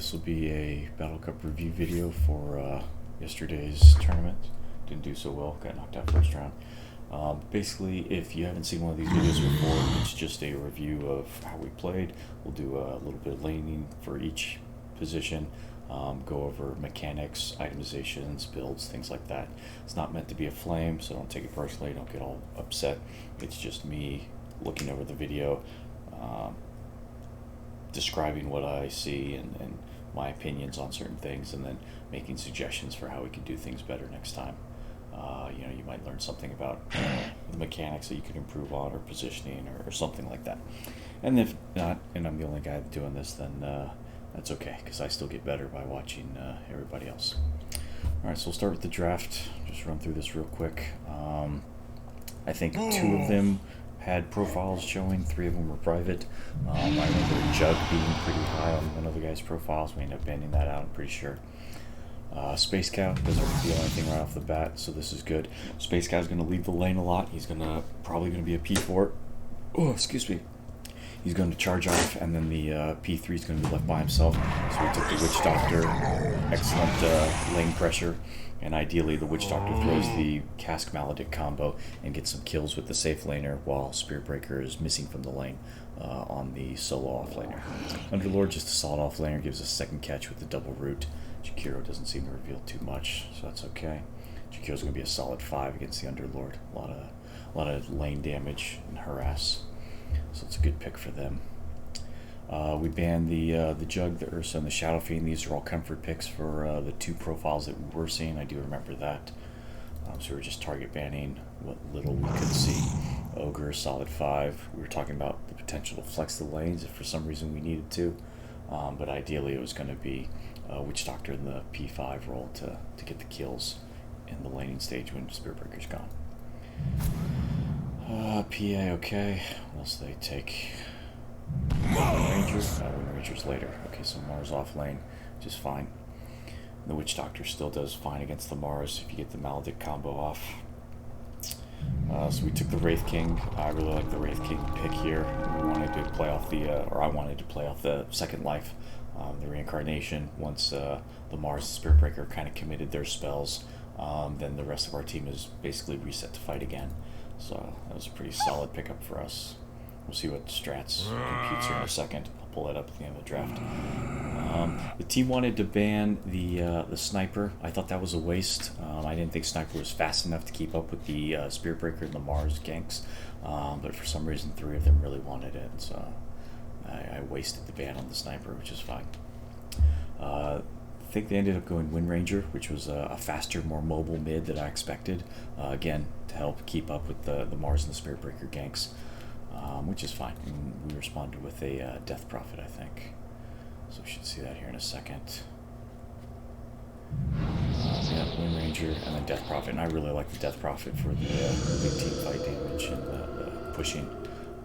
this will be a Battle Cup review video for yesterday's tournament. Didn't do so well, got knocked out first round. Basically, if you haven't seen one of these videos before, it's just a review of how we played. We'll do a little bit of laning for each position, go over mechanics, itemizations, builds, things like that. It's not meant to be a flame, so don't take it personally, don't get all upset. It's just me looking over the video, describing what I see and my opinions on certain things, and then making suggestions for how we can do things better next time. You might learn something about the mechanics that you can improve on, or positioning, or something like that. And if not, and I'm the only guy doing this, then that's okay, because I still get better by watching everybody else. Alright, so we'll start with the draft. Just run through this real quick. I think 2 of them had profiles showing, 3 of them were private. I remember Jug being pretty high on one of the guy's profiles. We ended up banning that out, I'm pretty sure. Space Cow doesn't reveal anything right off the bat, so this is good. Space Cow's going to leave the lane a lot. He's probably going to be a P4. Oh, excuse me. He's going to charge off, and then the P3 is going to be left by himself. So we took the Witch Doctor. Excellent lane pressure. And ideally, the Witch Doctor throws the Cask Maledict combo and gets some kills with the safe laner, while Spirit Breaker is missing from the lane on the solo off laner. Underlord, just a solid off laner, gives us a second catch with the double root. Jakiro doesn't seem to reveal too much, so that's okay. Jakiro's going to be a solid 5 against the Underlord. A lot of lane damage and harass, so it's a good pick for them. We banned the Jug, the Ursa, and the Shadow Fiend. These are all comfort picks for the 2 profiles that we were seeing. I do remember that. So we were just target banning what little we could see. Ogre, solid 5. We were talking about the potential to flex the lanes if for some reason we needed to. But ideally it was going to be Witch Doctor in the P5 role to get the kills in the laning stage when Spirit Breaker's gone. PA, okay. What else do they take? Wind Ranger? No, Wind Ranger's later. Okay, so Mars off lane, just fine. The Witch Doctor still does fine against the Mars if you get the Maledict combo off. So we took the Wraith King. I really like the Wraith King pick here. We wanted to play off I wanted to play off the second life, the reincarnation. Once the Mars Spirit Breaker kind of committed their spells, then the rest of our team is basically reset to fight again. So that was a pretty solid pickup for us. We'll see what strats computes here in a second. I'll pull that up at the end of the draft. The team wanted to ban the Sniper. I thought that was a waste. I didn't think Sniper was fast enough to keep up with the Spirit Breaker and the Mars ganks. But for some reason, 3 of them really wanted it. So I wasted the ban on the Sniper, which is fine. I think they ended up going Wind Ranger, which was a faster, more mobile mid that I expected. Again, to help keep up with the Mars and the Spirit Breaker ganks. Which is fine. And we responded with a Death Prophet, I think. So we should see that here in a second. Yeah, Wind Ranger and then Death Prophet. And I really like the Death Prophet for the big team fight damage and the pushing.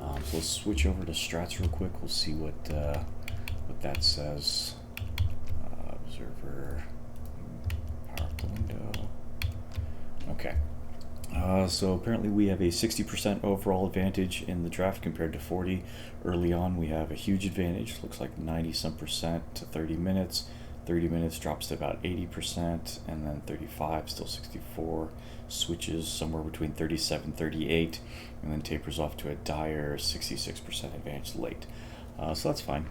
So let's switch over to strats real quick. We'll see what that says. Observer. Power up the window. Okay. So apparently we have a 60% overall advantage in the draft compared to 40. Early on we have a huge advantage, looks like 90% to 30 minutes. 30 minutes drops to about 80%, and then 35, still 64. Switches somewhere between 37, 38, and then tapers off to a dire 66% advantage late. So that's fine.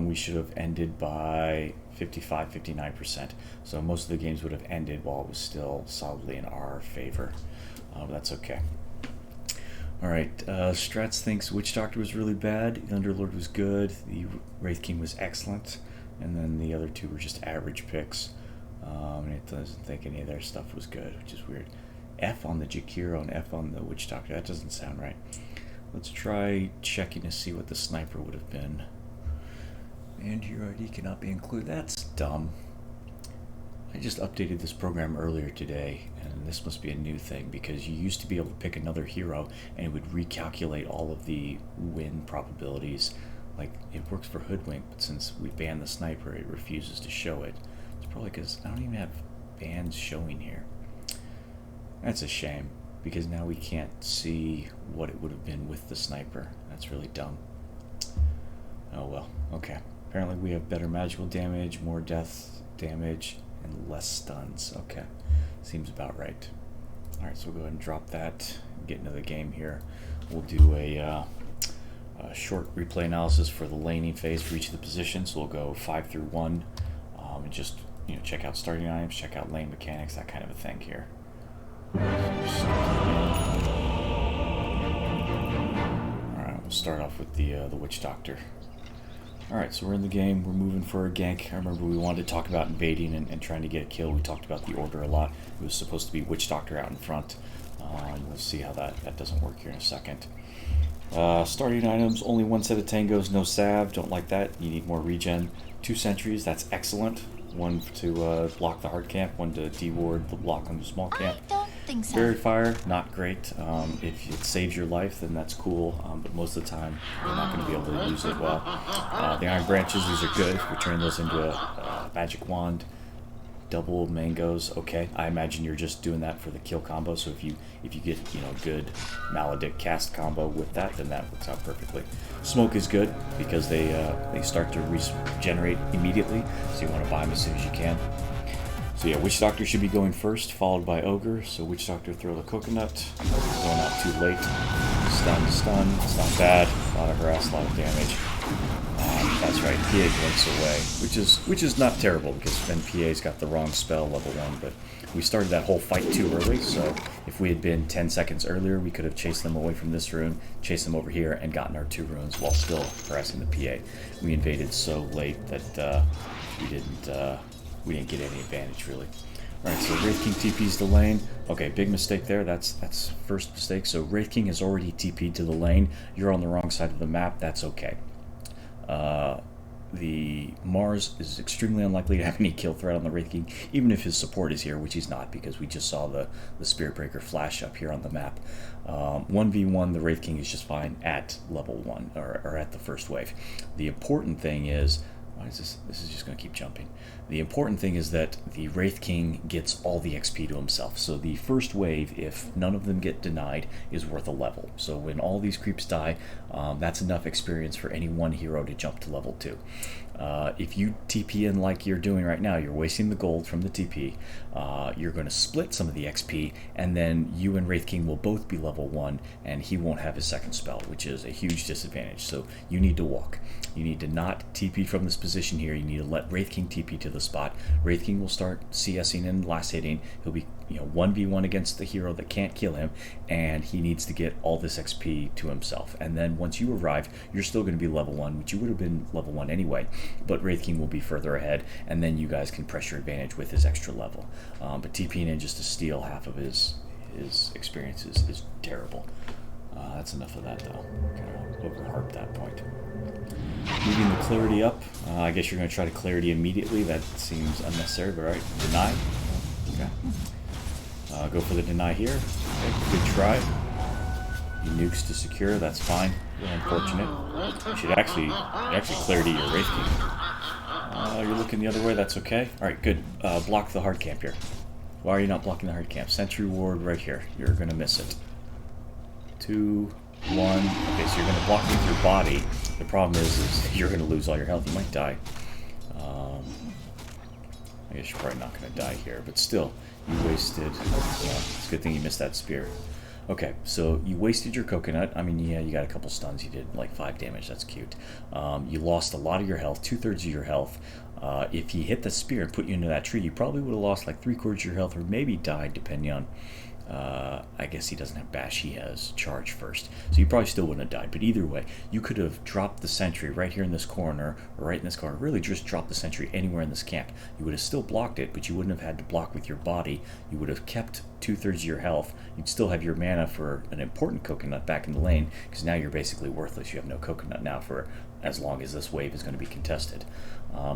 We should have ended by 55, 59%. So most of the games would have ended while it was still solidly in our favor. That's okay. Alright, Strats thinks Witch Doctor was really bad, the Underlord was good, the Wraith King was excellent, and then the other 2 were just average picks. And it doesn't think any of their stuff was good, which is weird. F on the Jakiro and F on the Witch Doctor, that doesn't sound right. Let's try checking to see what the Sniper would have been. And your ID cannot be included. That's dumb. I just updated this program earlier today, and this must be a new thing, because you used to be able to pick another hero and it would recalculate all of the win probabilities. Like, it works for Hoodwink, but since we banned the Sniper, it refuses to show it. It's probably because I don't even have bans showing here. That's a shame, because now we can't see what it would have been with the Sniper. That's really dumb. Oh well, okay. Apparently we have better magical damage, more death damage, and less stuns. Okay, seems about right. Alright, so we'll go ahead and drop that and get into the game here. We'll do a short replay analysis for the laning phase for each of the positions. So we'll go 5 through 1 and just check out starting items, check out lane mechanics, that kind of a thing here. Alright, we'll start off with the Witch Doctor. Alright, so we're in the game, we're moving for a gank. I remember we wanted to talk about invading and trying to get a kill. We talked about the order a lot. It was supposed to be Witch Doctor out in front. We'll see how that doesn't work here in a second. Starting items, only one set of tangos, no salve, don't like that. You need more regen. 2 sentries, that's excellent. One to block the hard camp, one to deward the block on the small camp. I don't think so. Buried fire, not great. If it saves your life, then that's cool, but most of the time you're not going to be able to use it well. The iron branches, these are good. We turn those into a magic wand. Double mangoes, okay. I imagine you're just doing that for the kill combo, so if you get good Maledict cast combo with that, then that works out perfectly. Smoke is good because they start to regenerate immediately, so you want to buy them as soon as you can. So yeah, Witch Doctor should be going first, followed by Ogre. So Witch Doctor, throw the coconut. Going out too late. Stun. It's not bad. A lot of harass, a lot of damage. That's right, PA blinks away, which is not terrible because then PA's got the wrong spell, level 1. But we started that whole fight too early, so if we had been 10 seconds earlier, we could have chased them away from this rune, chased them over here, and gotten our 2 runes while still harassing the PA. We invaded so late that we didn't get any advantage really. Alright, so Wraith King TP's the lane. Okay, big mistake there. That's first mistake. So Wraith King has already TP'd to the lane. You're on the wrong side of the map. That's okay. The Mars is extremely unlikely to have any kill threat on the Wraith King, even if his support is here, which he's not, because we just saw the Spirit Breaker flash up here on the map. 1v1, the Wraith King is just fine at level 1, or at the first wave. The important thing is, why is this? This is just going to keep jumping. The important thing is that the Wraith King gets all the XP to himself. So the first wave, if none of them get denied, is worth a level. So when all these creeps die, that's enough experience for any one hero to jump to level 2. If you TP in like you're doing right now, you're wasting the gold from the TP. You're going to split some of the XP, and then you and Wraith King will both be level 1, and he won't have his second spell, which is a huge disadvantage. So you need to walk. You need to not TP from this position here. You need to let Wraith King TP to the spot. Wraith King will start CSing and last hitting. He'll be 1v1 against the hero that can't kill him, and he needs to get all this XP to himself. And then once you arrive, you're still going to be level 1, which you would have been level 1 anyway, but Wraith King will be further ahead, and then you guys can press your advantage with his extra level. But TPing in just to steal half of his experience is terrible. That's enough of that, though. Kind of over-harp that point. Moving the clarity up. I guess you're going to try to clarity immediately. That seems unnecessary, but alright. Deny. Okay. Go for the deny here. Okay, good try. You nukes to secure. That's fine. Unfortunate. You should actually clarity your Wraith King. You're looking the other way. That's okay. Alright, good. Block the hard camp here. Why are you not blocking the hard camp? Sentry ward right here. You're going to miss it. 2, 1. Okay, so you're going to block with your body. The problem is you're going to lose all your health. You might die. I guess you're probably not going to die here, but still, you wasted. It's a good thing you missed that spear. Okay, so you wasted your coconut. I mean, yeah, you got a couple stuns. You did like 5 damage. That's cute. You lost a lot of your health, 2/3 of your health. If he hit the spear and put you into that tree, you probably would have lost like 3/4 of your health, or maybe died, depending on. I guess he doesn't have bash, he has charge first. So you probably still wouldn't have died. But either way, you could have dropped the sentry right here in this corner, or right in this corner. Really just dropped the sentry anywhere in this camp. You would have still blocked it, but you wouldn't have had to block with your body. You would have kept 2/3 of your health. You'd still have your mana for an important coconut back in the lane, because now you're basically worthless. You have no coconut now for as long as this wave is going to be contested.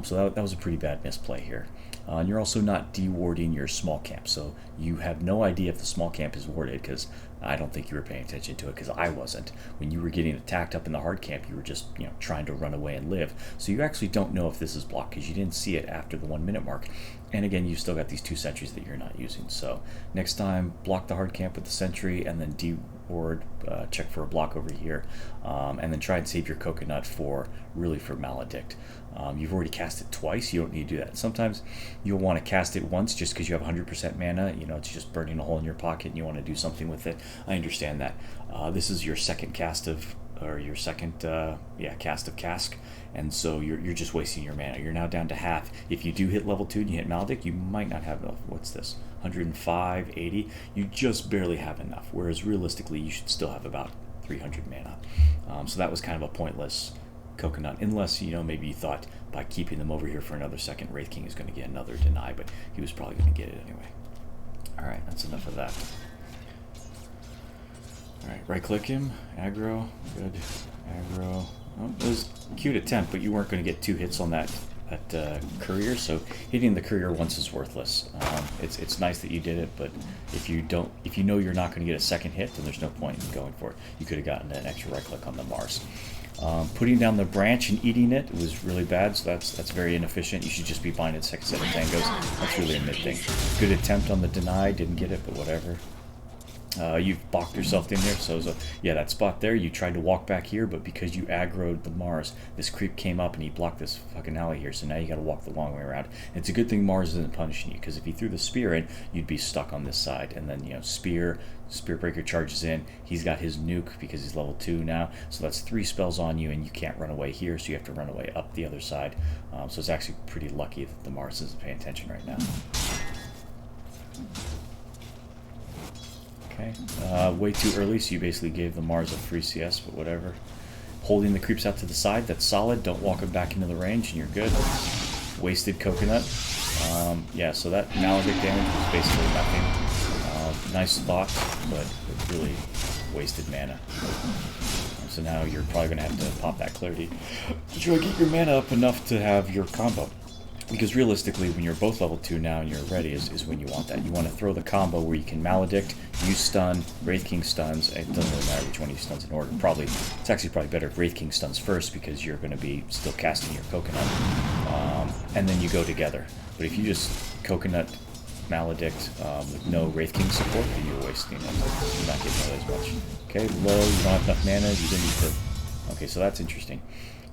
So that was a pretty bad misplay here. And you're also not dewarding your small camp, so you have no idea if the small camp is warded, because I don't think you were paying attention to it, because I wasn't. When you were getting attacked up in the hard camp, you were just trying to run away and live. So you actually don't know if this is blocked, because you didn't see it after the 1 minute mark. And again, you've still got these 2 sentries that you're not using. So next time, block the hard camp with the sentry, and then board, check for a block over here, and then try and save your coconut for Maledict. You've already cast it twice. You don't need to do that. Sometimes you'll want to cast it once just because you have 100% mana. It's just burning a hole in your pocket and you want to do something with it. I understand that. This is your second cast of, or your second cast of Cask, and so you're just wasting your mana. You're now down to half. If you do hit level 2 and you hit Maledict, you might not have enough. What's this? 105, 80? You just barely have enough, whereas realistically you should still have about 300 mana. So that was kind of a pointless coconut, unless maybe you thought by keeping them over here for another second, Wraith King is going to get another deny, but he was probably going to get it anyway. Alright, that's enough of that. Alright, right click him, aggro, good, aggro. Oh, it was a cute attempt, but you weren't going to get 2 hits on that courier, so hitting the courier once is worthless. It's nice that you did it, but if you know you're not going to get a second hit, then there's no point in going for it. You could have gotten an extra right click on the Mars. Putting down the branch and eating it was really bad, so that's very inefficient. You should just be buying a second set of tangos. That's really a mid thing. Good attempt on the deny, didn't get it, but whatever. You've balked yourself in there, so that spot there, you tried to walk back here, but because you aggroed the Mars, this creep came up and he blocked this fucking alley here, so now you gotta walk the long way around. And it's a good thing Mars isn't punishing you, because if he threw the spear in, you'd be stuck on this side, and then, Spiritbreaker charges in, he's got his nuke because he's level 2 now, so that's 3 spells on you, and you can't run away here, so you have to run away up the other side. So it's actually pretty lucky that the Mars isn't paying attention right now. Okay, way too early, so you basically gave the Mars a free CS, but whatever. Holding the creeps out to the side, that's solid. Don't walk them back into the range, and you're good. Wasted coconut. So that Maledict damage was basically nothing. Nice spot, but it really wasted mana. So now you're probably going to have to pop that Clarity to try to get your mana up enough to have your combo. Because realistically, when you're both level 2 now and you're ready is when you want that. You want to throw the combo where you can Maledict, use stun, Wraith King stuns. It doesn't really matter which one you stuns in order. It's actually probably better if Wraith King stuns first because you're going to be still casting your coconut. And then you go together. But if you just coconut Maledict with no Wraith King support, then you're wasting it. You're not getting that as much. Okay, low, you don't have enough mana, you didn't need to... Okay, so that's interesting.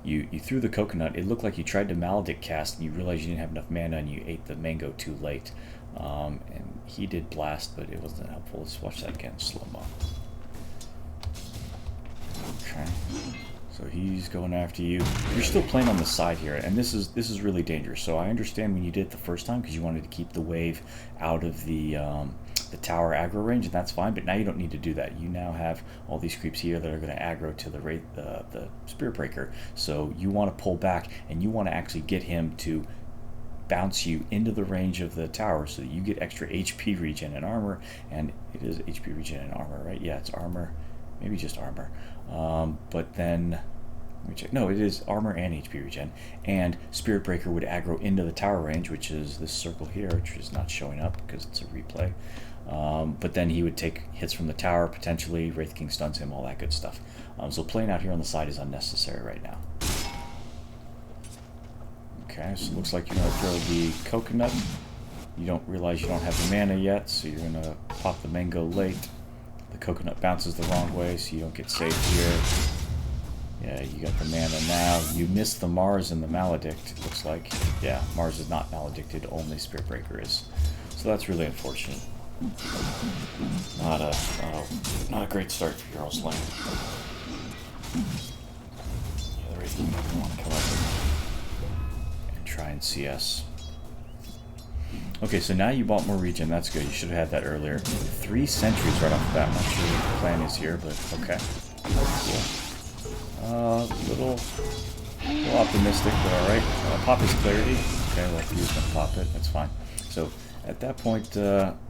You threw the coconut, it looked like you tried to Maledict cast and you realized you didn't have enough mana and you ate the mango too late. And he did blast, but it wasn't helpful. Let's watch that again, slow-mo. Okay. So he's going after you. You're still playing on the side here, and this is really dangerous. So I understand when you did it the first time because you wanted to keep the wave out of the tower aggro range, and that's fine. But now you don't need to do that. You now have all these creeps here that are going to aggro to the Spiritbreaker. So you want to pull back, and you want to actually get him to bounce you into the range of the tower so that you get extra HP regen and armor. And it is HP regen and armor, right? Yeah, it's armor. Maybe just armor. But then, let me check. No, it is armor and HP regen. And Spiritbreaker would aggro into the tower range, which is this circle here, which is not showing up because it's a replay. But then he would take hits from the tower, potentially. Wraith King stuns him, all that good stuff. So playing out here on the side is unnecessary right now. Okay, so it looks like you're going to throw the coconut. You don't realize you don't have the mana yet, so you're going to pop the mango late. The coconut bounces the wrong way, so you don't get saved here. Yeah, you got the mana now. You missed the Mars and the Maledict, it looks like. Yeah, Mars is not Maledicted, only Spiritbreaker is. So that's really unfortunate. Not a great start for Jarl's Lane. Yeah, the Wraith King doesn't want to come up and try and CS. Okay, so now you bought more regen. That's good. You should have had that earlier. 3 sentries right off the bat. I'm not sure what the plan is here, but okay. Cool. Little optimistic, but alright. Pop his Clarity. Okay, well, he was going to pop it. That's fine. So, at that point,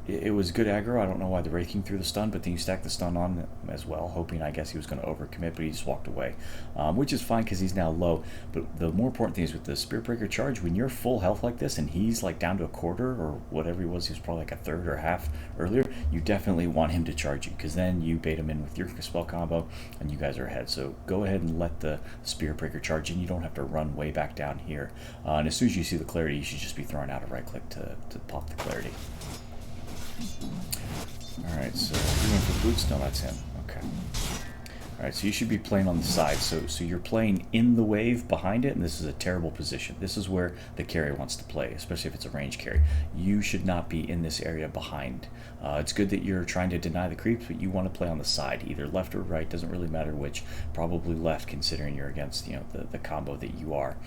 it was good aggro. I don't know why the Wraith King threw the stun, but then you stacked the stun on as well, hoping, I guess, he was going to overcommit, but he just walked away. Which is fine because he's now low. But the more important thing is with the Spiritbreaker charge, when you're full health like this and he's like down to a quarter or whatever he was probably like a third or half earlier, you definitely want him to charge you because then you bait him in with your spell combo and you guys are ahead. So go ahead and let the Spiritbreaker charge in. You don't have to run way back down here. And as soon as you see the Clarity, you should just be throwing out a right click to pop the Clarity. Alright, so you went for boots? No, that's him. Okay. Alright, so you should be playing on the side. So you're playing in the wave behind it, and this is a terrible position. This is where the carry wants to play, especially if it's a range carry. You should not be in this area behind. It's good that you're trying to deny the creeps, but you want to play on the side, either left or right, doesn't really matter which. Probably left, considering you're against the combo that you are.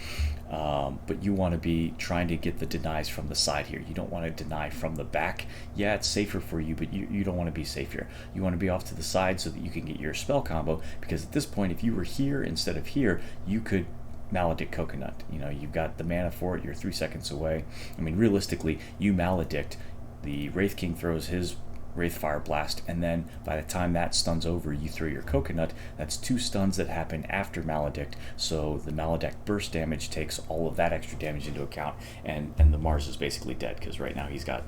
But you want to be trying to get the denies from the side here. You don't want to deny from the back. Yeah, it's safer for you, but you don't want to be safe here. You want to be off to the side so that you can get your spell combo, because at this point, if you were here instead of here, you could Maledict Coconut. You've got the mana for it, you're 3 seconds away. I mean, realistically, you Maledict, the Wraith King throws his Wraithfire Blast, and then by the time that stun's over, you throw your Coconut. That's 2 stuns that happen after Maledict, so the Maledict burst damage takes all of that extra damage into account, and the Mars is basically dead, because right now he's got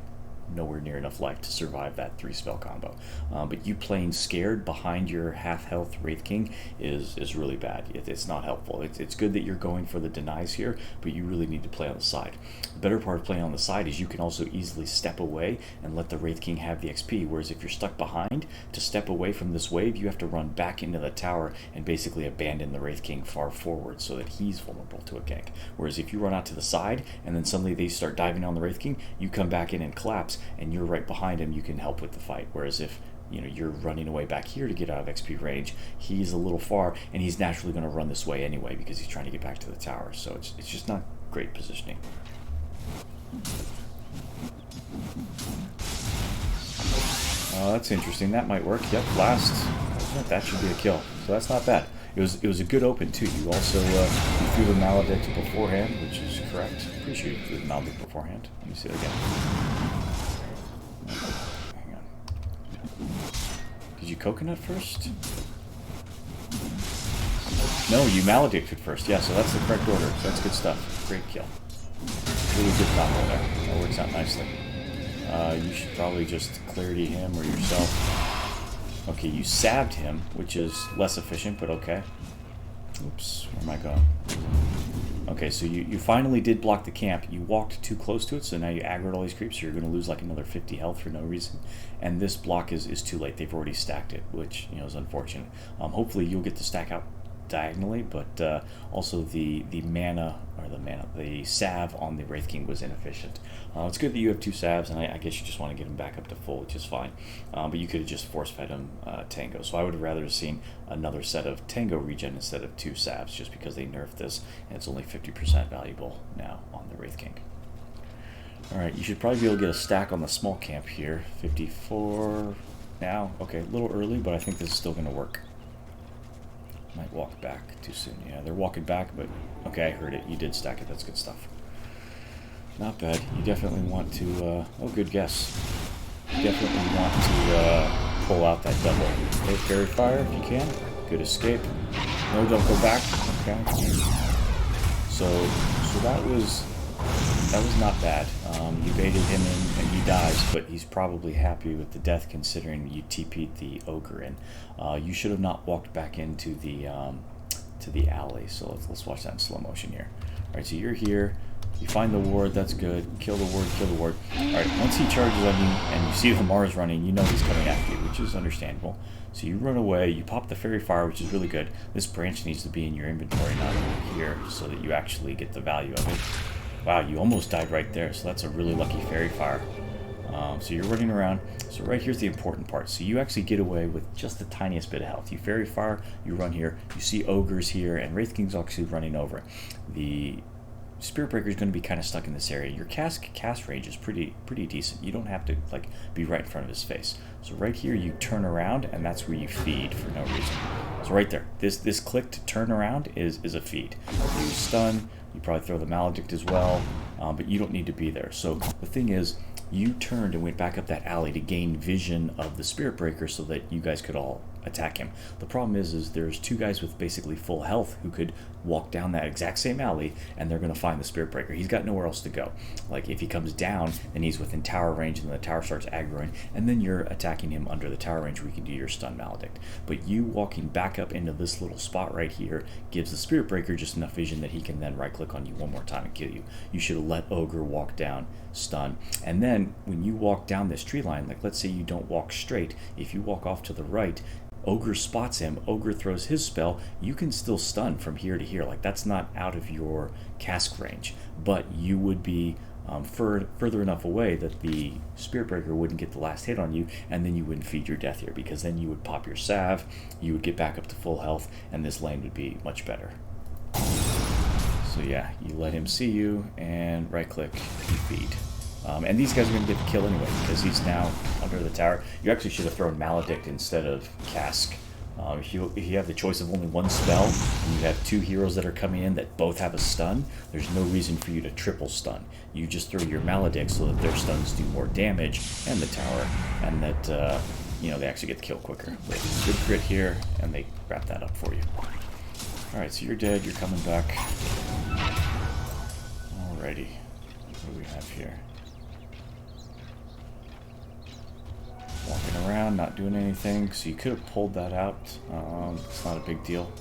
nowhere near enough life to survive that 3 spell combo. But you playing scared behind your half health Wraith King is really bad. It's not helpful. It's good that you're going for the denies here, but you really need to play on the side. The better part of playing on the side is you can also easily step away and let the Wraith King have the XP, whereas if you're stuck behind, to step away from this wave, you have to run back into the tower and basically abandon the Wraith King far forward so that he's vulnerable to a gank. Whereas if you run out to the side and then suddenly they start diving on the Wraith King, you come back in and collapse, and you're right behind him, you can help with the fight. Whereas if you're running away back here to get out of XP range, he's a little far, and he's naturally going to run this way anyway because he's trying to get back to the tower. So it's just not great positioning. That's interesting. That might work. Yep, blast. That should be a kill. So that's not bad. It was a good open too. You also you threw the Maledict beforehand, which is correct. Pretty sure you threw the Maledict beforehand. Let me see it again. Hang on. Did you Coconut first? No, you Maledicted first. Yeah, so that's the correct order. So that's good stuff. Great kill. Really good combo there. That works out nicely. You should probably just clarity him or yourself. Okay, you sabbed him, which is less efficient, but okay. Oops, where am I going? Okay, so you finally did block the camp. You walked too close to it, so now you aggroed all these creeps, so you're going to lose like another 50 health for no reason. And this block is too late. They've already stacked it, which is unfortunate. Hopefully you'll get to stack out diagonally, but also the salve on the Wraith King was inefficient. It's good that you have 2 salves, and I guess you just want to get him back up to full, which is fine. But you could have just force-fed him Tango. So I would have rather seen another set of Tango regen instead of 2 salves, just because they nerfed this, and it's only 50% valuable now on the Wraith King. Alright, you should probably be able to get a stack on the small camp here. 54 now. Okay, a little early, but I think this is still going to work. Might walk back too soon. Yeah, they're walking back, but okay, I heard it. You did stack it. That's good stuff. Not bad. You definitely want to, oh, good guess. You definitely want to pull out that double. Okay, Fairy Fire if you can. Good escape. No, don't go back. Okay. So that was not bad. You baited him in and he dies, but he's probably happy with the death considering you TP'd the Ogre in. You should have not walked back into the alley. So let's watch that in slow motion here. All right, so you're here. You find the ward, that's good. Kill the ward, kill the ward. Alright, once he charges on you and you see the Mars running, you know he's coming after you, which is understandable. So you run away, you pop the Fairy Fire, which is really good. This branch needs to be in your inventory, not over here, so that you actually get the value of it. Wow, you almost died right there, so that's a really lucky Fairy Fire. So you're running around. So right here's the important part. So you actually get away with just the tiniest bit of health. You Fairy Fire, you run here, you see Ogres here, and Wraith King's actually running over. The Spirit Breaker is going to be kind of stuck in this area. Your cast range is pretty decent. You don't have to be right in front of his face. So right here you turn around, and that's where you feed for no reason. So right there, this click to turn around is a feed. You stun, you probably throw the Maledict as well, but you don't need to be there. So the thing is, you turned and went back up that alley to gain vision of the Spirit Breaker so that you guys could all attack him. The problem is there's 2 guys with basically full health who could walk down that exact same alley, and they're going to find the Spirit Breaker. He's got nowhere else to go. Like, if he comes down, then he's within tower range, and then the tower starts aggroing, and then you're attacking him under the tower range where you can do your stun Maledict. But you walking back up into this little spot right here gives the Spirit Breaker just enough vision that he can then right-click on you one more time and kill you. You should have let Ogre walk down, stun, and then when you walk down this tree line, like let's say you don't walk straight, if you walk off to the right, Ogre spots him, Ogre throws his spell, you can still stun from here to here. Like, that's not out of your cask range, but you would be further enough away that the Spirit Breaker wouldn't get the last hit on you, and then you wouldn't feed your death here, because then you would pop your salve, you would get back up to full health, and this lane would be much better. So yeah, you let him see you, and right-click, you feed. And these guys are going to get the kill anyway, because he's now under the tower. You actually should have thrown Maledict instead of Cask. If you have the choice of only one spell, and you have two heroes that are coming in that both have a stun, there's no reason for you to triple stun. You just throw your Maledict so that their stuns do more damage, and the tower, and that, they actually get the kill quicker. But good crit here, and they wrap that up for you. Alright, so you're dead, you're coming back. Alrighty, what do we have here? Walking around, not doing anything, so you could have pulled that out. It's not a big deal.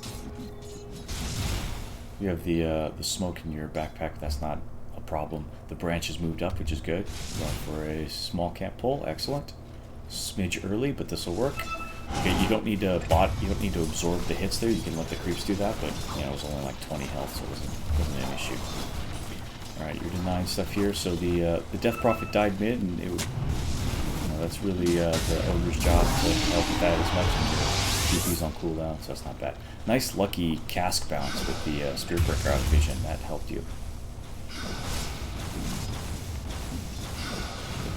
You have the smoke in your backpack, that's not a problem. The branch has moved up, which is good. Going for a small camp pull, excellent. Smidge early, but this will work. Okay, you don't need to absorb the hits there. You can let the creeps do that, but it was only like 20 health, so it wasn't an issue. All right, you're denying stuff here. So the Death Prophet died mid, and it was, that's really the Ogre's job to help with that as much. And GP's on cooldown, so that's not bad. Nice lucky cask bounce with the Spirit Breaker out of vision. That helped you.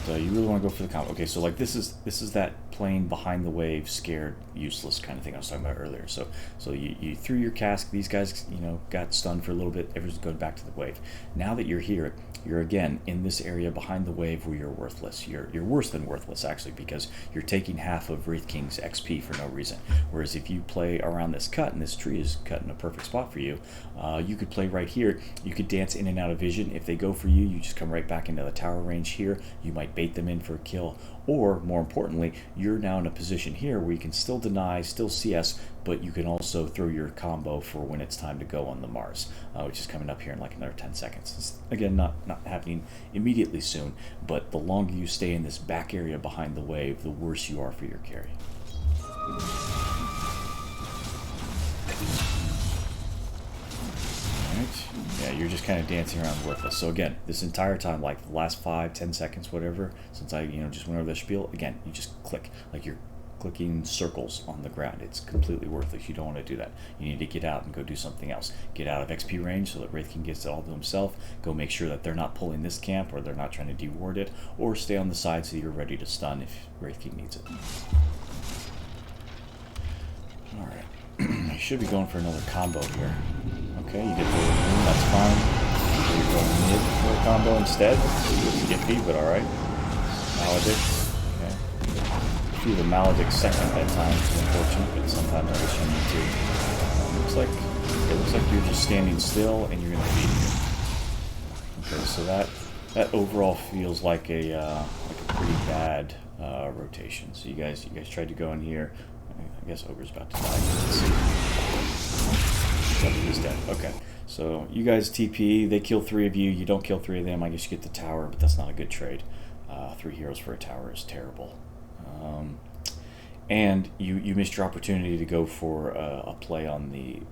You really want to go for the combo. Okay, so like this is that playing behind the wave, scared, useless kind of thing I was talking about earlier. So you threw your cask. These guys, got stunned for a little bit. Everyone's going back to the wave. Now that you're here, you're again in this area behind the wave where you're worthless. You're worse than worthless actually, because you're taking half of Wraith King's XP for no reason. Whereas if you play around this cut, and this tree is cut in a perfect spot for you, you could play right here. You could dance in and out of vision. If they go for you, you just come right back into the tower range here. You might bait them in for a kill, or more importantly, you're now in a position here where you can still deny, still CS, but you can also throw your combo for when it's time to go on the Mars, which is coming up here in like another 10 seconds. It's, again, not happening immediately soon, but the longer you stay in this back area behind the wave, the worse you are for your carry. Yeah, you're just kind of dancing around worthless. So again, this entire time, like the last 5-10 seconds, whatever, since I just went over the spiel, again, you just click, like you're clicking circles on the ground. It's completely worthless. You don't want to do that. You need to get out and go do something else. Get out of XP range so that Wraith King gets it all to himself. Go make sure that they're not pulling this camp, or they're not trying to deward it, or stay on the side so you're ready to stun if Wraith King needs it. Alright. You should be going for another combo here. Okay, you get the room, that's fine. You're going mid for a combo instead. It's iffy, but alright. Maledict. Okay. A few of the Maledict second at times is unfortunate, but sometimes I wish you need to. It looks like you're just standing still and you're gonna feed him. Okay, so that overall feels like a pretty bad rotation. So you guys tried to go in here. I guess Ogre's about to die. Let's see. He's dead. Okay. So you guys TP, they kill 3 of you, you don't kill 3 of them, I guess you get the tower, but that's not a good trade. 3 heroes for a tower is terrible. And you missed your opportunity to go for a play on the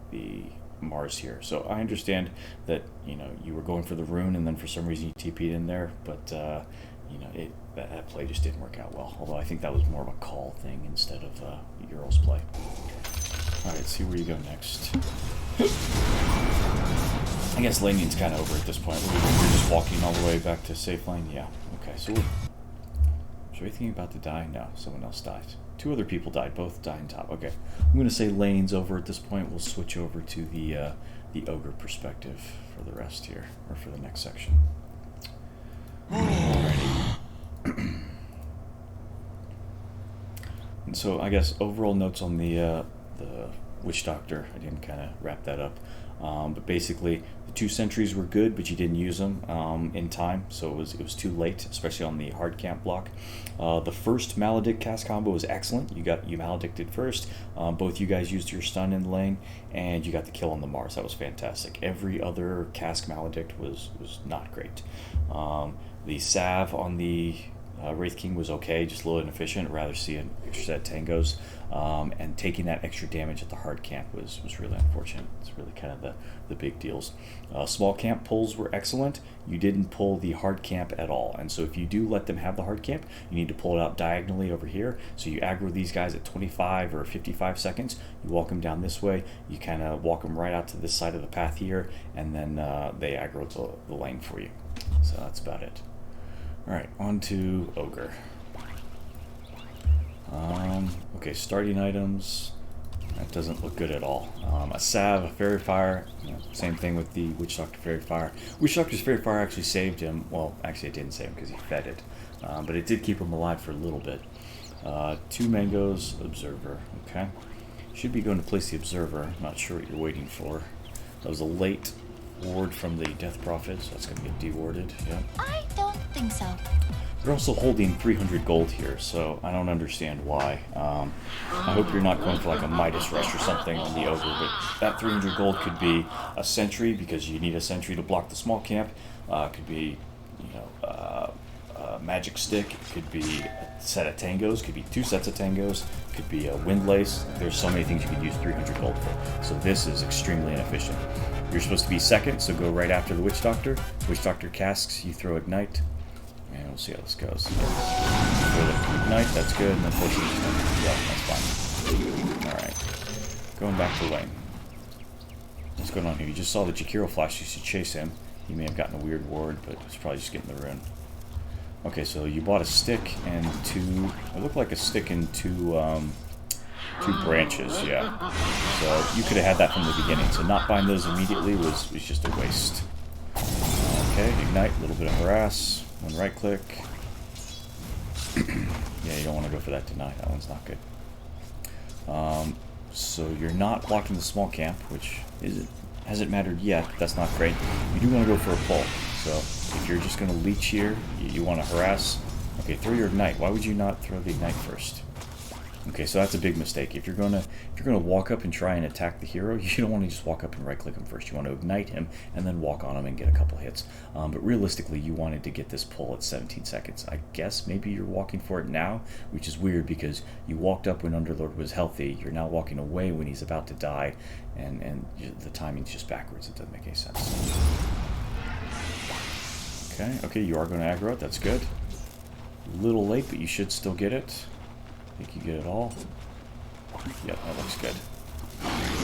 Mars here. So I understand that you were going for the rune, and then for some reason you TP'd in there, but that play just didn't work out well. Although I think that was more of a call thing instead of Ural's play. All right, see where you go next. I guess laning's kind of over at this point. We're just walking all the way back to safe lane. Yeah. Okay. So is anything about to die? No. Someone else died. 2 other people died. Both died in top. Okay. I'm going to say lane's over at this point. We'll switch over to the ogre perspective for the rest here, or for the next section. Alrighty. And so I guess overall notes on the Witch Doctor. I didn't kind of wrap that up, but basically the 2 sentries were good, but you didn't use them in time, so it was too late, especially on the hard camp block. The first Maledict cast combo was excellent. You Maledicted first. Both you guys used your stun in the lane, and you got the kill on the Mars. That was fantastic. Every other cask Maledict was not great. The salve on the Wraith King was okay, just a little inefficient. I'd rather see an extra set of tangos. And taking that extra damage at the hard camp was really unfortunate. It's really kind of the big deals. Small camp pulls were excellent. You didn't pull the hard camp at all. And so if you do let them have the hard camp, you need to pull it out diagonally over here. So you aggro these guys at 25 or 55 seconds. You walk them down this way. You kind of walk them right out to this side of the path here. And then they aggro the lane for you. So that's about it. Alright, on to Ogre. Okay, starting items. That doesn't look good at all. A salve, a fairy fire. Same thing with the Witch Doctor fairy fire. Witch Doctor's fairy fire actually saved him. Well, actually it didn't save him because he fed it. But it did keep him alive for a little bit. 2 mangoes, observer. Okay. Should be going to place the observer. I'm not sure what you're waiting for. That was a late ward from the Death Prophet, so that's going to get dewarded. Yeah. I don't think so. They're also holding 300 gold here, so I don't understand why. I hope you're not going for like a Midas Rush or something on the Ogre, but that 300 gold could be a sentry because you need a sentry to block the small camp. Could be, a magic stick. It could be a set of tangos. Could be 2 sets of tangos. Could be a windlace. There's so many things you could use 300 gold for. So this is extremely inefficient. You're supposed to be second, so go right after the Witch Doctor. Witch Doctor casks, you throw Ignite. And we'll see how this goes. Throw the Ignite, that's good, and then push it. Yeah, that's fine. Alright. Going back to lane. What's going on here? You just saw the Jakiro flash, you should chase him. He may have gotten a weird ward, but it's probably just getting the rune. Okay, so you bought a stick and 2... It looked like a stick and 2 branches, yeah. So you could have had that from the beginning. So not buying those immediately was just a waste. Okay, Ignite, a little bit of harass. One right click. Yeah, you don't want to go for that deny. That one's not good. So you're not blocking the small camp, which hasn't mattered yet. But that's not great. You do want to go for a pull. So if you're just going to leech here, you want to harass. Okay, throw your Ignite. Why would you not throw the Ignite first? Okay, so that's a big mistake. If you're gonna walk up and try and attack the hero, you don't want to just walk up and right-click him first. You want to ignite him and then walk on him and get a couple hits. But realistically, you wanted to get this pull at 17 seconds. I guess maybe you're walking for it now, which is weird because you walked up when Underlord was healthy. You're now walking away when he's about to die, and the timing's just backwards. It doesn't make any sense. Okay, you are going to aggro it. That's good. A little late, but you should still get it. I think you get it all. Yep, that looks good.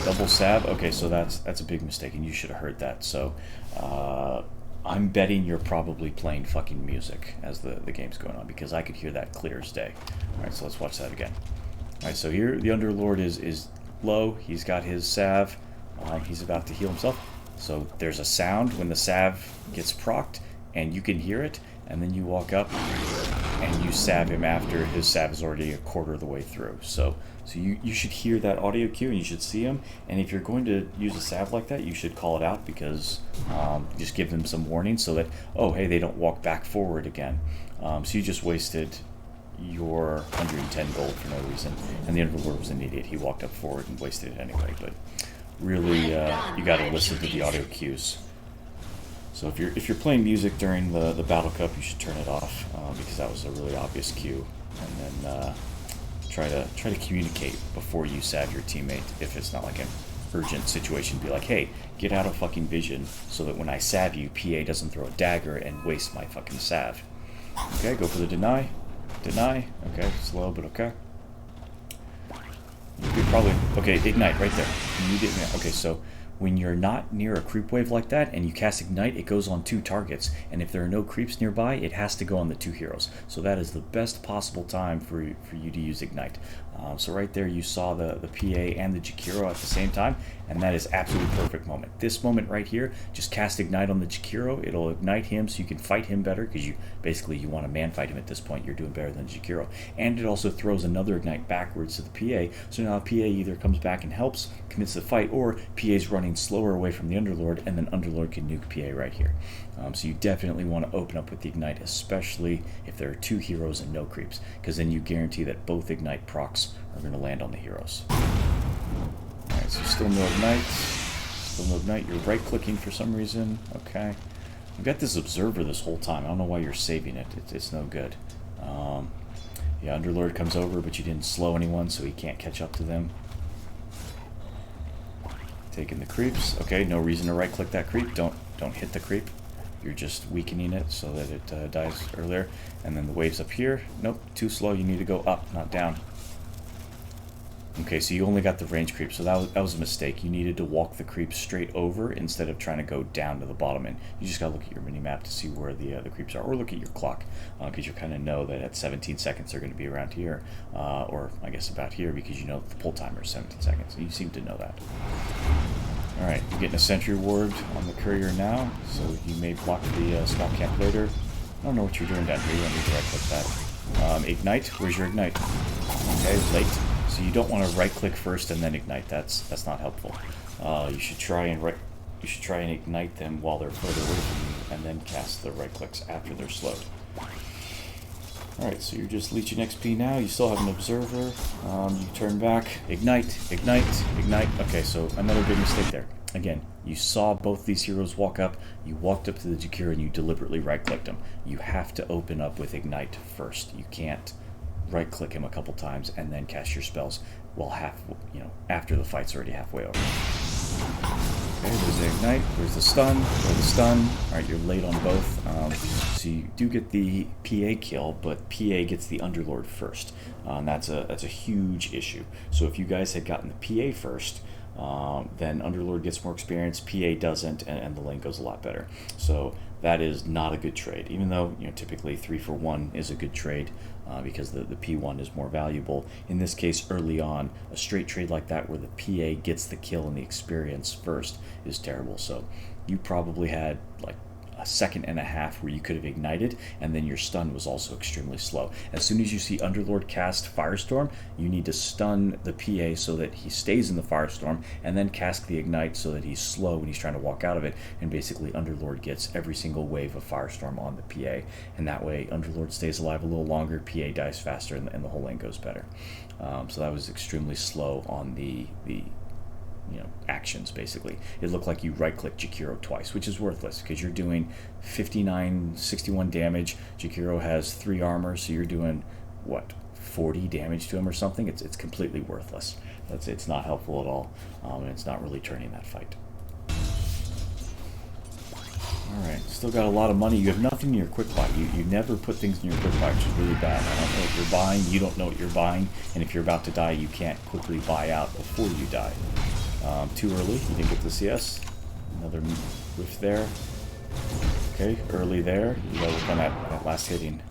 Double sab. Okay, so that's a big mistake, and you should have heard that. So I'm betting you're probably playing fucking music as the game's going on, because I could hear that clear as day. All right, so let's watch that again. All right, so here the Underlord is low. He's got his salve. He's about to heal himself. So there's a sound when the salve gets procced, and you can hear it. And then you walk up and you stab him after his stab is already a quarter of the way through. So you should hear that audio cue and you should see him. And if you're going to use a stab like that, you should call it out, because just give them some warning so that, oh, hey, they don't walk back forward again. So you just wasted your 110 gold for no reason. And the Underlord was an idiot. He walked up forward and wasted it anyway. But really, you got to listen to the audio cues. So if you're playing music during the Battle Cup, you should turn it off, because that was a really obvious cue. And then try to communicate before you stab your teammate. If it's not like an urgent situation, be like, hey, get out of fucking vision so that when I stab you, PA doesn't throw a dagger and waste my fucking salve. Okay, go for the deny. Deny. Okay, slow, but okay. You could probably... Okay, Ignite right there. Immediately. Okay, so... When you're not near a creep wave like that and you cast Ignite, it goes on 2 targets. And if there are no creeps nearby, it has to go on the 2 heroes. So that is the best possible time for you to use Ignite. So right there you saw the PA and the Jakiro at the same time, and that is absolutely perfect moment. This moment right here, just cast Ignite on the Jakiro. It'll ignite him so you can fight him better, because you want to man fight him at this point. You're doing better than Jakiro. And it also throws another Ignite backwards to the PA, so now PA either comes back and helps, commits the fight, or PA's running slower away from the Underlord, and then Underlord can nuke PA right here. So you definitely want to open up with the Ignite, especially if there are 2 heroes and no creeps, because then you guarantee that both Ignite procs are going to land on the heroes. Alright, so still no Ignite. Still no Ignite. You're right-clicking for some reason. Okay. You've got this Observer this whole time. I don't know why you're saving it. It's no good. Yeah, Underlord comes over, but you didn't slow anyone, so he can't catch up to them. Taking the creeps. Okay, no reason to right-click that creep. Don't hit the creep. You're just weakening it so that it dies earlier. And then the waves up here. Nope, too slow. You need to go up, not down. Okay, so you only got the range creep, so that was a mistake. You needed to walk the creep straight over instead of trying to go down to the bottom end. You just got to look at your mini-map to see where the creeps are, or look at your clock, because you kind of know that at 17 seconds they're going to be around here, or I guess about here, because you know the pull timer is 17 seconds. You seem to know that. Alright, you're getting a sentry ward on the courier now, so you may block the small camp later. I don't know what you're doing down here. You don't need to right-click that. Ignite, where's your ignite? Okay, late. So you don't want to right-click first and then ignite. That's not helpful. You should try and ignite them while they're further away from you, and then cast the right clicks after they're slowed. All right, so you're just leeching XP now. You still have an observer. You turn back, ignite, ignite, ignite. Okay, so another big mistake there. Again, you saw both these heroes walk up. You walked up to the Jakiro and you deliberately right-clicked them. You have to open up with ignite first. You can't right-click him a couple times and then cast your spells while after the fight's already halfway over. Okay, there's the ignite, there's the stun, or the stun. Alright, you're late on both. So you do get the PA kill, but PA gets the Underlord first. That's a huge issue. So if you guys had gotten the PA first, then Underlord gets more experience, PA doesn't, and the lane goes a lot better. So that is not a good trade, even though typically 3 for 1 is a good trade because the P1 is more valuable. In this case, early on, a straight trade like that where the PA gets the kill and the experience first is terrible. So you probably had like a second and a half where you could have ignited, and then your stun was also extremely slow. As soon as you see Underlord cast Firestorm, you need to stun the PA so that he stays in the Firestorm, and then cast the ignite so that he's slow when he's trying to walk out of it, and basically Underlord gets every single wave of Firestorm on the PA, and that way Underlord stays alive a little longer, PA dies faster, and the whole lane goes better. So that was extremely slow on the actions. Basically it looked like you right-click Jakiro twice, which is worthless because you're doing 61 damage. Jakiro has 3 armor, so you're doing what, 40 damage to him or something. It's completely worthless. It's not helpful at all, and it's not really turning that fight. Alright, still got a lot of money. You have nothing in your quick buy. You never put things in your quick buy, which is really bad. I don't know what you're buying, you don't know what you're buying, and if you're about to die, you can't quickly buy out before you die. Too early, you didn't get the CS. Another whiff there. Okay, early there. You gotta work on that last hitting.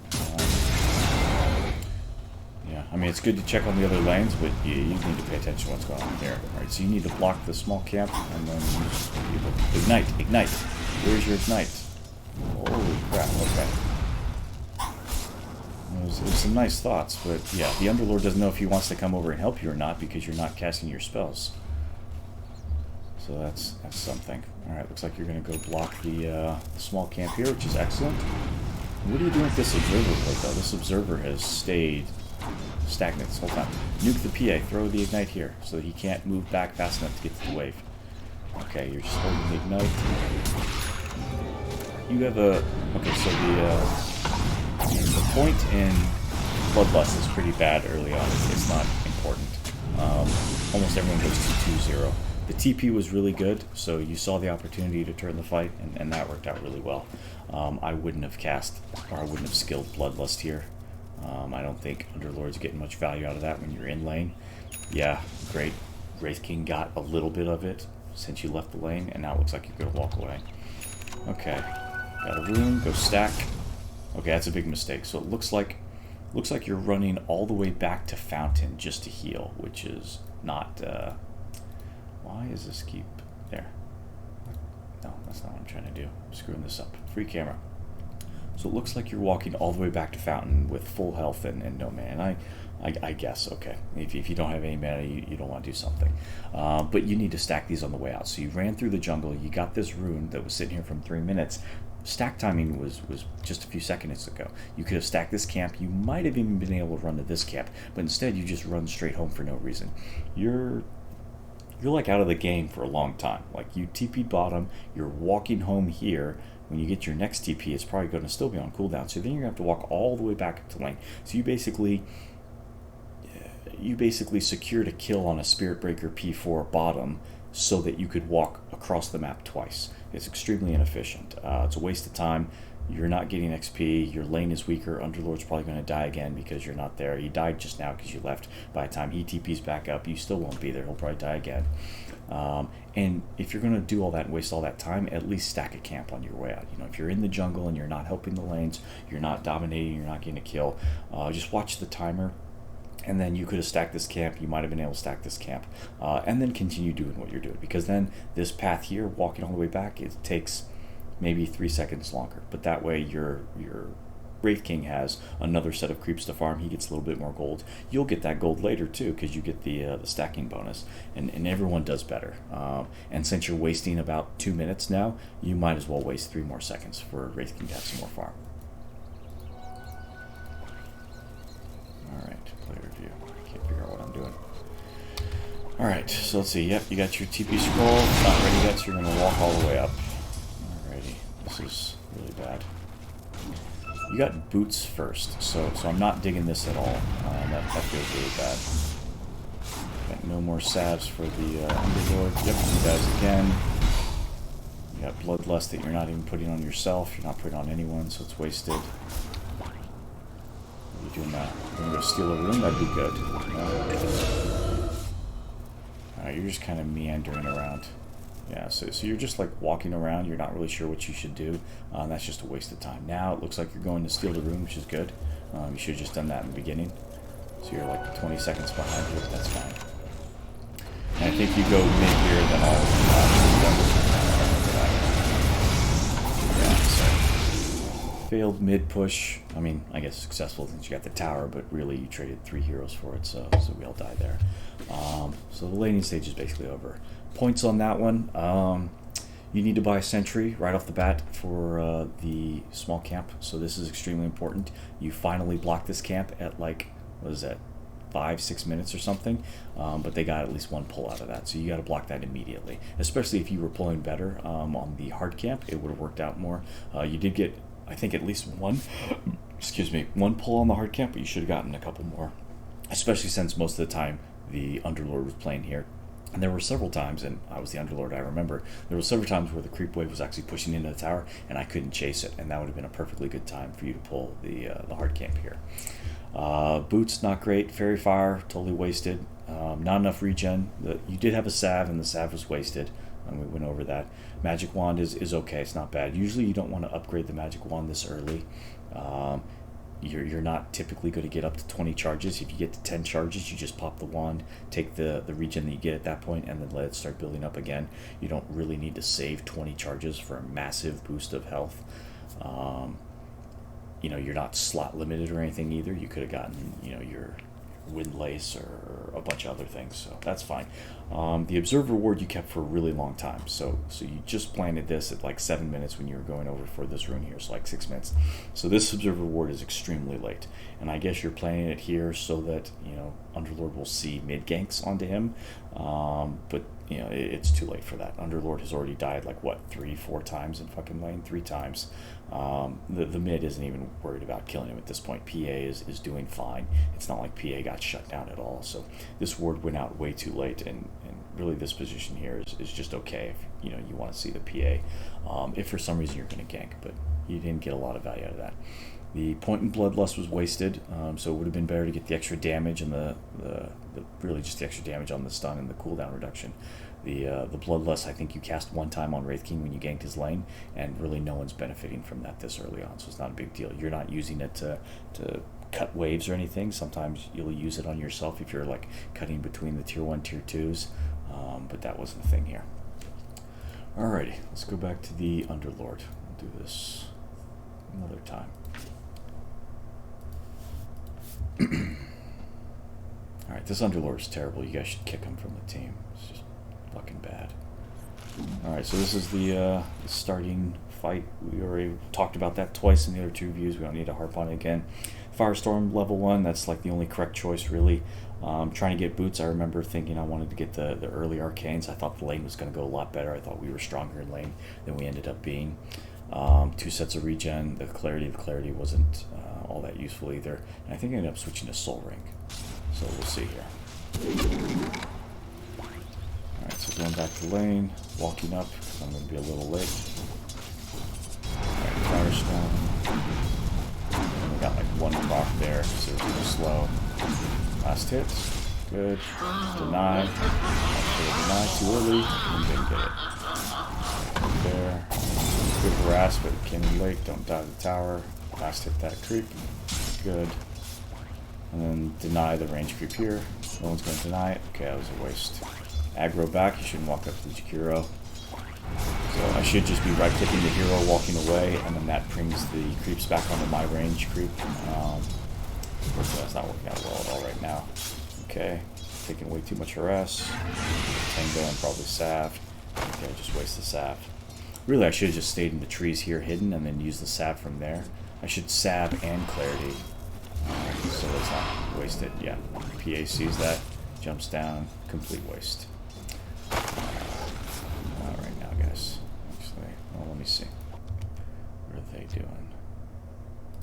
Yeah, I mean, it's good to check on the other lanes, but you need to pay attention to what's going on here. Alright, so you need to block the small camp, and then ignite, ignite. Where's your ignite? Holy crap, okay. It was some nice thoughts, but yeah, the Underlord doesn't know if he wants to come over and help you or not because you're not casting your spells. So that's something. Alright, looks like you're going to go block the small camp here, which is excellent. What are you doing with this observer plate, though? This observer has stayed stagnant this whole time. Nuke the PA, throw the ignite here, so that he can't move back fast enough to get to the wave. Okay, you're just holding the ignite. You have a... Okay, so the point in Bloodlust is pretty bad early on. It's not important. Almost everyone goes to 2-0. The TP was really good, so you saw the opportunity to turn the fight, and that worked out really well. I wouldn't have cast, or I wouldn't have skilled Bloodlust here. I don't think Underlord's getting much value out of that when you're in lane. Yeah, great. Wraith King got a little bit of it since you left the lane, and now it looks like you're going to walk away. Okay, got a rune, go stack. Okay, that's a big mistake. So it looks like you're running all the way back to Fountain just to heal, which is not... Why is this keep... There. No, that's not what I'm trying to do. I'm screwing this up. Free camera. So it looks like you're walking all the way back to Fountain with full health and no mana. I guess, okay. If you don't have any mana, you don't want to do something. But you need to stack these on the way out. So you ran through the jungle, you got this rune that was sitting here from 3 minutes. Stack timing was just a few seconds ago. You could have stacked this camp. You might have even been able to run to this camp, but instead you just run straight home for no reason. You're like out of the game for a long time. Like you TP'd bottom, you're walking home here when you get your next TP, it's probably going to still be on cooldown. So then you're going to have to walk all the way back up to lane. So you basically secured a kill on a Spirit Breaker P4 bottom so that you could walk across the map twice. It's extremely inefficient. It's a waste of time. You're not getting XP. Your lane is weaker. Underlord's probably going to die again because you're not there. He died just now because you left. By the time he TPs back up, you still won't be there. He'll probably die again. And if you're going to do all that and waste all that time, at least stack a camp on your way out. If you're in the jungle and you're not helping the lanes, you're not dominating, you're not getting a kill, just watch the timer. And then you could have stacked this camp. You might have been able to stack this camp, and then continue doing what you're doing. Because then this path here, walking all the way back, it takes maybe 3 seconds longer. But that way, your Wraith King has another set of creeps to farm. He gets a little bit more gold. You'll get that gold later too, because you get the stacking bonus, and everyone does better. And since you're wasting about 2 minutes now, you might as well waste 3 more seconds for Wraith King to have some more farm. All right, player view. I can't figure out what I'm doing. All right, so let's see. Yep, you got your TP scroll. Not ready yet, so you're going to walk all the way up. Alrighty, this is really bad. You got boots first, so I'm not digging this at all. That feels really bad. Got no more salves for the Underlord. Yep, he dies again. You got Bloodlust that you're not even putting on yourself. You're not putting on anyone, so it's wasted. What are you doing now? You're going to go steal a room? That'd be good. Alright, you're just kind of meandering around. Yeah, so you're just like walking around. You're not really sure what you should do. That's just a waste of time. Now it looks like you're going to steal the room, which is good. You should have just done that in the beginning. So you're like 20 seconds behind here, but that's fine. And I think you go mid here, then yeah, so failed mid push. I mean, I guess successful since you got the tower, but really you traded 3 heroes for it, so we all die there. So the laning stage is basically over. Points on that one. You need to buy a sentry right off the bat for the small camp, so this is extremely important. You finally blocked this camp at like, what is that, 5-6 minutes or something, but they got at least 1 pull out of that, so you got to block that immediately, especially if you were pulling better on the hard camp. It would have worked out more. You did get, I think, at least one pull on the hard camp, but you should have gotten a couple more, especially since most of the time the Underlord was playing here. And there were several times, and I was the Underlord, I remember, there were several times where the creep wave was actually pushing into the tower, and I couldn't chase it, and that would have been a perfectly good time for you to pull the hard camp here. Boots, not great. Fairy Fire, totally wasted. Not enough regen. You did have a salve, and the salve was wasted, and we went over that. Magic Wand is okay, it's not bad. Usually you don't want to upgrade the Magic Wand this early. You're not typically going to get up to 20 charges. If you get to 10 charges, you just pop the wand, take the regen that you get at that point, and then let it start building up again. You don't really need to save 20 charges for a massive boost of health. You're not slot limited or anything either. You could have gotten, your Windlace or a bunch of other things, so that's fine. The Observer Ward you kept for a really long time, so you just planted this at like 7 minutes when you were going over for this rune here, so like 6 minutes. So this Observer Ward is extremely late, and I guess you're planting it here so that Underlord will see mid ganks onto him, but it's too late for that. Underlord has already died like what, 3-4 times in fucking lane, 3 times. The mid isn't even worried about killing him at this point. PA is doing fine. It's not like PA got shut down at all. So this ward went out way too late, and really this position here is just okay if you want to see the PA. If for some reason you're going to gank, but you didn't get a lot of value out of that. The point in Bloodlust was wasted, so it would have been better to get the extra damage and the really just the extra damage on the stun and the cooldown reduction. The Bloodlust, I think you cast 1 time on Wraith King when you ganked his lane, and really no one's benefiting from that this early on, so it's not a big deal. You're not using it to cut waves or anything. Sometimes you'll use it on yourself if you're like cutting between the tier 1, tier 2s, but that wasn't a thing here. Alrighty, let's go back to the Underlord. We'll do this another time. Alright, this Underlord is terrible. You guys should kick him from the team. It's just fucking bad. Alright, so this is the starting fight. We already talked about that twice in the other 2 reviews. We don't need to harp on it again. Firestorm level 1, that's like the only correct choice really. Trying to get boots, I remember thinking I wanted to get the early arcanes. I thought the lane was going to go a lot better. I thought we were stronger in lane than we ended up being. 2 sets of regen. The clarity wasn't all that useful either. And I think I ended up switching to Soul Ring. So we'll see here. Alright, so going back to lane, walking up, because I'm going to be a little late. Alright, Firestone. And we got like 1 proc there, so it was a little slow. Last hit. Good. Deny. Deny too early, and didn't get it. Right there. Good harass, but it came in late. Don't die the tower. Last hit that creep. Good. And then deny the range creep here. No one's going to deny it. Okay, that was a waste. Aggro back. You shouldn't walk up to the Jakiro. So I should just be right-clicking the hero, walking away, and then that brings the creeps back onto my range creep. So that's not working out well at all right now. Okay, taking way too much harass. Tango and probably Sav. Okay, just waste the Sav. Really, I should have just stayed in the trees here hidden and then use the Sav from there. I should Sav and Clarity. So let's not waste it. Yeah, PA sees that, jumps down, complete waste. Alright now, guys. Actually, well, let me see. What are they doing?